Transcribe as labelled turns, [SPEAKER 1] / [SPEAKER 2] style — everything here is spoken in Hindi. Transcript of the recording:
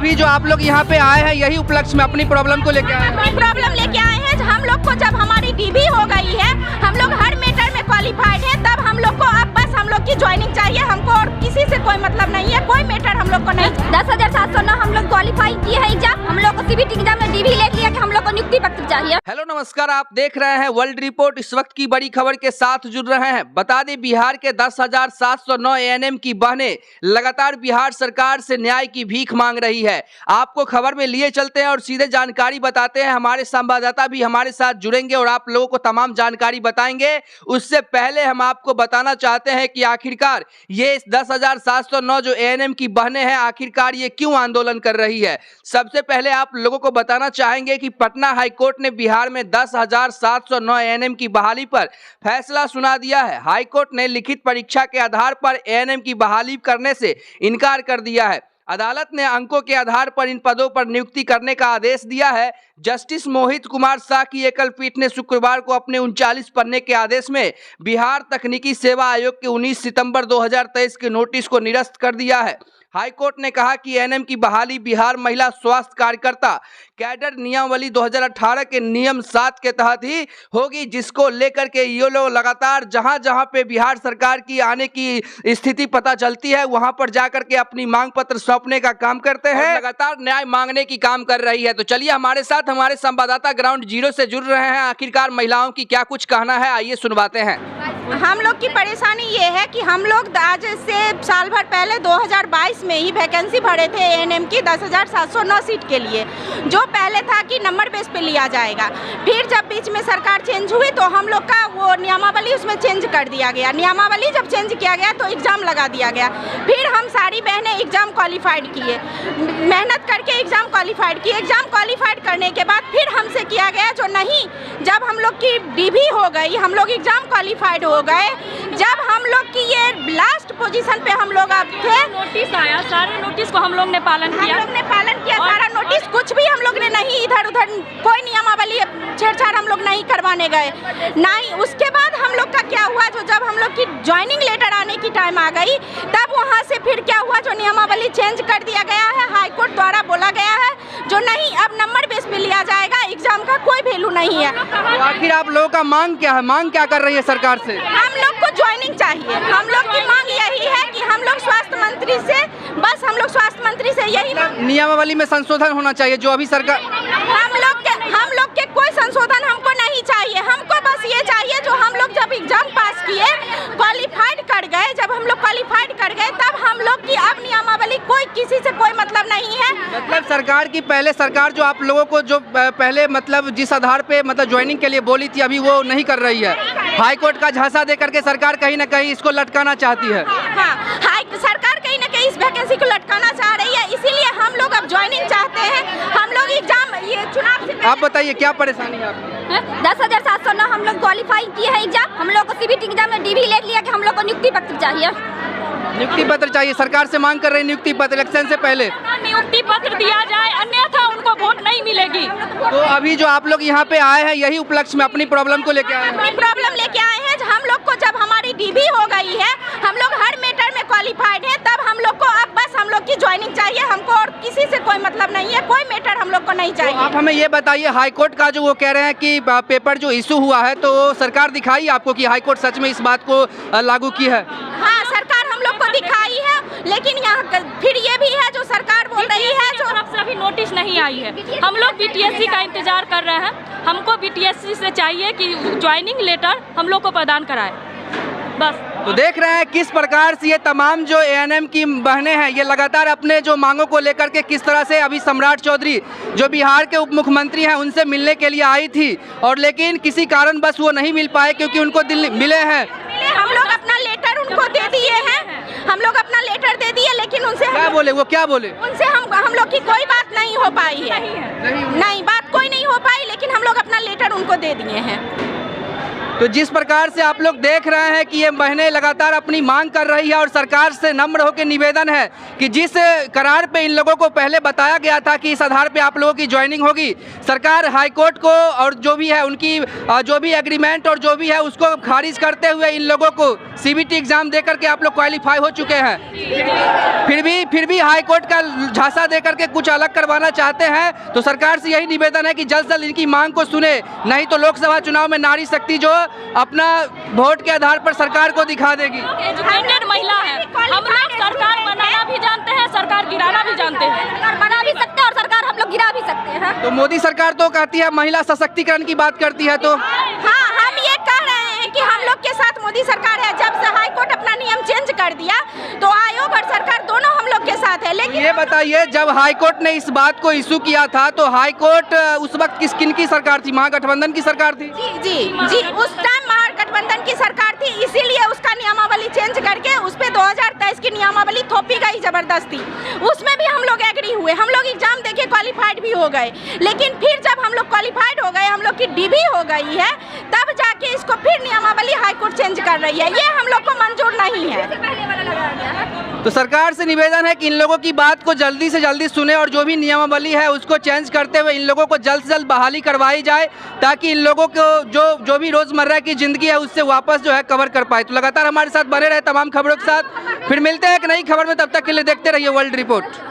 [SPEAKER 1] अभी जो आप लोग यहाँ पे आए हैं यही उपलक्ष्य में अपनी प्रॉब्लम को लेके आए हैं?
[SPEAKER 2] अपनी प्रॉब्लम लेके आए हैं। हम लोग को जब हमारी डीबी हो गई है, हम लोग हर मैटर में क्वालिफाइड है, तब हम लोग को अब बस हम लोग की ज्वाइनिंग चाहिए। हमको और किसी से कोई मतलब नहीं है, कोई मैटर हम लोग को नहीं।
[SPEAKER 3] 10,709 हम लोग क्वालिफाई किए हैं एग्जाम। हम लोग को सीबीटी एग्जाम में डीबी ले लिया कि हम लोग को नियुक्ति पत्र चाहिए।
[SPEAKER 1] हेलो नमस्कार, आप देख रहे हैं वर्ल्ड रिपोर्ट। इस वक्त की बड़ी खबर के साथ जुड़ रहे हैं। बता दें, बिहार के 10,709 एएनएम की बहनें लगातार बिहार सरकार से न्याय की भीख मांग रही है। आपको खबर में लिए चलते हैं और सीधे जानकारी बताते हैं। हमारे संवाददाता भी हमारे साथ जुड़ेंगे और आप लोगों को तमाम जानकारी बताएंगे। उससे पहले हम आपको बताना चाहते हैं कि आखिरकार ये 10,709 जो एएनएम की बहनें हैं, आखिरकार ये क्यों आंदोलन कर रही है। सबसे पहले आप लोगों को बताना चाहेंगे कि पटना हाईकोर्ट ने बिहार में 10,709 एएनएम की बहाली पर फैसला सुना दिया है। हाईकोर्ट ने लिखित परीक्षा के आधार पर एएनएम की बहाली करने से इनकार कर दिया है। अदालत ने अंकों के आधार पर इन पदों पर नियुक्ति करने का आदेश दिया है। जस्टिस मोहित कुमार शाह की एकल पीठ ने शुक्रवार को अपने 39 पन्ने के आदेश में बिहार तकनीकी सेवा आयोग के 19 सितंबर 2023 के नोटिस को निरस्त कर दिया है। हाईकोर्ट ने कहा कि एएनएम की बहाली बिहार महिला स्वास्थ्य कार्यकर्ता कैडर नियमावली 2018 के नियम 7 के तहत ही होगी, जिसको लेकर के ये लोग लगातार जहां पे बिहार सरकार की आने की स्थिति पता चलती है, वहां पर जाकर के अपनी मांग पत्र सौंपने का काम करते हैं। लगातार न्याय मांगने की काम कर रही है। तो चलिए हमारे साथ हमारे संवाददाता ग्राउंड जीरो से जुड़ रहे हैं। आखिरकार महिलाओं की क्या कुछ कहना है, आइए सुनवाते हैं।
[SPEAKER 2] हम लोग की परेशानी ये है कि हम लोग आज से साल भर पहले 2022 में ही वैकेंसी भरे थे एएनएम की 10,709 सीट के लिए, जो पहले था कि नंबर बेस पे लिया जाएगा। फिर जब बीच में सरकार चेंज हुई तो हम लोग का वो नियमावली उसमें चेंज कर दिया गया। नियमावली जब चेंज किया गया तो एग्ज़ाम लगा दिया गया। फिर हम सारी बहनें एग्ज़ाम क्वालिफाइड किए, मेहनत करके एग्ज़ाम क्वालिफाइड किए। एग्ज़ाम क्वालिफाइड करने के बाद फिर हमसे किया गया जो नहीं, जब हम लोग की डीबी हो गई, हम लोग एग्ज़ाम क्वालिफाइड हो गए, जब हम लोग की ये लास्ट पोजीशन पे हम लोग अब थे,
[SPEAKER 4] नोटिस आया, सारे नोटिस को हम लोग ने पालन किया।
[SPEAKER 2] हम लोग ने पालन किया सारा नोटिस, कुछ भी हम लोग ने नहीं इधर उधर कोई नियमावली छेड़छाड़ हम लोग नहीं करवाने गए नहीं। उसके बाद हम लोग का क्या हुआ, जो जब हम लोग की ज्वाइनिंग लेटर आने की टाइम आ गई, तब वहाँ से फिर क्या हुआ, जो नियमावली चेंज कर दिया गया है। हाईकोर्ट द्वारा बोला गया है जो नहीं, अब नंबर बेस पे लिया जाएगा, एग्जाम का कोई वैल्यू नहीं है।
[SPEAKER 1] तो आखिर आप लोगों का मांग क्या है, मांग क्या कर रही है सरकार से?
[SPEAKER 2] हम लोग को ज्वाइनिंग चाहिए। हम लोग की मांग यही है कि हम लोग स्वास्थ्य मंत्री से, बस हम लोग स्वास्थ्य मंत्री से यही
[SPEAKER 1] नियमावली में संशोधन होना चाहिए जो अभी सरकार।
[SPEAKER 2] हम लोग के कोई संशोधन हमको नहीं चाहिए। हमको बस ये चाहिए जो हम लोग जब एग्जाम पास किए, क्वालिफाइड कर गए, जब हम लोग क्वालिफाइड कर गए तब हम लोग की अब नियमावली कोई किसी से कोई मतलब नहीं है।
[SPEAKER 1] मतलब सरकार की पहले सरकार जो आप लोगों को जो पहले मतलब जिस आधार पे मतलब ज्वाइनिंग के लिए बोली थी, अभी वो नहीं कर रही है। हाईकोर्ट का झांसा दे करके सरकार कहीं ना कहीं इसको लटकाना चाहती है।
[SPEAKER 2] हाँ, सरकार कहीं ना कहीं इस वैकेंसी को लटकाना चाह रही है, इसीलिए हम लोग अब ज्वाइनिंग चाहते हैं। हम लोग एग्जाम ये चुनाव से
[SPEAKER 1] आप बताइए क्या परेशानी है आपकी?
[SPEAKER 3] 10,709 हम लोग क्वालिफाई किए हैं एग्जाम। हम लोग को सीबीटी एग्जाम में डीबी ले लिया कि हम लोग को नियुक्ति पत्र चाहिए।
[SPEAKER 1] नियुक्ति पत्र चाहिए, सरकार से मांग कर रहे हैं नियुक्ति पत्र इलेक्शन से पहले।
[SPEAKER 4] नियुक्ति पत्र दिया जाए, अन्यथा उनको वोट नहीं मिलेगी।
[SPEAKER 1] तो अभी जो आप लोग यहाँ पे आए हैं यही उपलक्ष्य में अपनी प्रॉब्लम को लेके आए हैं?
[SPEAKER 2] अपनी प्रॉब्लम लेके आए हैं। हम लोग को जब हमारी डीबी हो गई है, हम लोग हर मैटर में क्वालिफाइड है, तब हम लोग को अब बस हम लोग की ज्वाइनिंग चाहिए। हमको और किसी से कोई मतलब नहीं है, कोई मैटर हम लोग को नहीं चाहिए।
[SPEAKER 1] तो आप हमें ये बताइए, हाईकोर्ट का जो वो कह रहे हैं कि पेपर जो इशू हुआ है, तो सरकार दिखाई आपको कि हाईकोर्ट सच में इस बात को लागू की है?
[SPEAKER 2] हाँ, सरकार हम लोग को दिखाई है, लेकिन यहाँ फिर ये भी है जो सरकार बोल रही है जो
[SPEAKER 4] तरफ से अभी नोटिस नहीं आई है। हम लोग बीटीएससी का इंतजार कर रहे हैं। हमको बीटीएससी से चाहिए कि ज्वाइनिंग लेटर हम लोग को प्रदान कराए, बस।
[SPEAKER 1] तो देख रहे हैं किस प्रकार से ये तमाम जो एएनएम की बहनें हैं, ये लगातार अपने जो मांगों को लेकर के किस तरह से अभी सम्राट चौधरी जो बिहार के उप मुख्यमंत्री हैं उनसे मिलने के लिए आई थी, और लेकिन किसी कारण बस वो नहीं मिल पाए क्योंकि उनको दिल्ली मिले हैं।
[SPEAKER 2] हम लोग अपना लेटर उनको दे दिए हैं, हम लोग अपना लेटर दे दिए, लेकिन उनसे
[SPEAKER 1] क्या बोले, वो क्या बोले?
[SPEAKER 2] उनसे हम लोग की कोई बात नहीं हो पाई है। नहीं, बात कोई नहीं हो पाई, लेकिन हम लोग अपना लेटर उनको दे दिए हैं।
[SPEAKER 1] तो जिस प्रकार से आप लोग देख रहे हैं कि ये बहनें लगातार अपनी मांग कर रही है और सरकार से नम्र होकर निवेदन है कि जिस करार पे इन लोगों को पहले बताया गया था कि इस आधार पे आप लोगों की ज्वाइनिंग होगी, सरकार हाईकोर्ट को और जो भी है उनकी जो भी एग्रीमेंट और जो भी है उसको खारिज करते हुए इन लोगों को सीबीटी एग्जाम दे करके आप लोग क्वालिफाई हो चुके हैं। फिर भी हाईकोर्ट का झांसा दे करके कुछ अलग करवाना चाहते हैं। तो सरकार से यही निवेदन है कि जल्द से जल्द इनकी मांग को सुने, नहीं तो लोकसभा चुनाव में नारी शक्ति जो अपना वोट के आधार पर सरकार को दिखा देगी।
[SPEAKER 4] एजुकेटेड महिला है, हम लोग सरकार बनाना भी जानते हैं, सरकार गिराना भी जानते हैं।
[SPEAKER 3] सरकार बना भी सकते हैं और सरकार हम लोग गिरा भी सकते हैं।
[SPEAKER 1] तो मोदी सरकार तो कहती है महिला सशक्तिकरण की बात करती है, तो
[SPEAKER 2] हाँ, हम ये कह रहे हैं कि हम लोग के साथ मोदी सरकार है। जब से हाई कोर्ट अपना नियम चेंज कर दिया तो आयोग और सरकार दोनों हम लोग के साथ है। लेकिन
[SPEAKER 1] ये बताइए, जब हाई कोर्ट ने इस बात को इशू किया था तो हाई कोर्ट उस वक्त किन की सरकार थी? महागठबंधन की सरकार थी।
[SPEAKER 2] जी, उस टाइम महागठबंधन की सरकार थी, इसीलिए उसका नियमावली चेंज करके उस पे 2023 की नियमावली थोपी गई जबरदस्ती। उसमें भी हम लोग एग्री हुए, हम लोग एग्जाम देके क्वालिफाइड भी हो गए। लेकिन फिर जब हम लोग क्वालिफाइड हो गए, हम लोग की डीबी हो गई है, तब जाके इसको फिर नियमावली हाई कोर्ट चेंज कर रही है। ये हम लोग को मंजूर नहीं है।
[SPEAKER 1] तो सरकार से निवेदन है कि इन लोगों की बात को जल्दी से जल्दी सुने और जो भी नियमावली है उसको चेंज करते हुए इन लोगों को जल्द से जल्द बहाली करवाई जाए, ताकि इन लोगों को जो भी रोजमर्रा की जिंदगी है उससे वापस जो है कवर कर पाए। तो लगातार हमारे साथ बने रहे तमाम खबरों के साथ, फिर मिलते हैं एक नई खबर में, तब तक के लिए देखते रहिए वर्ल्ड रिपोर्ट।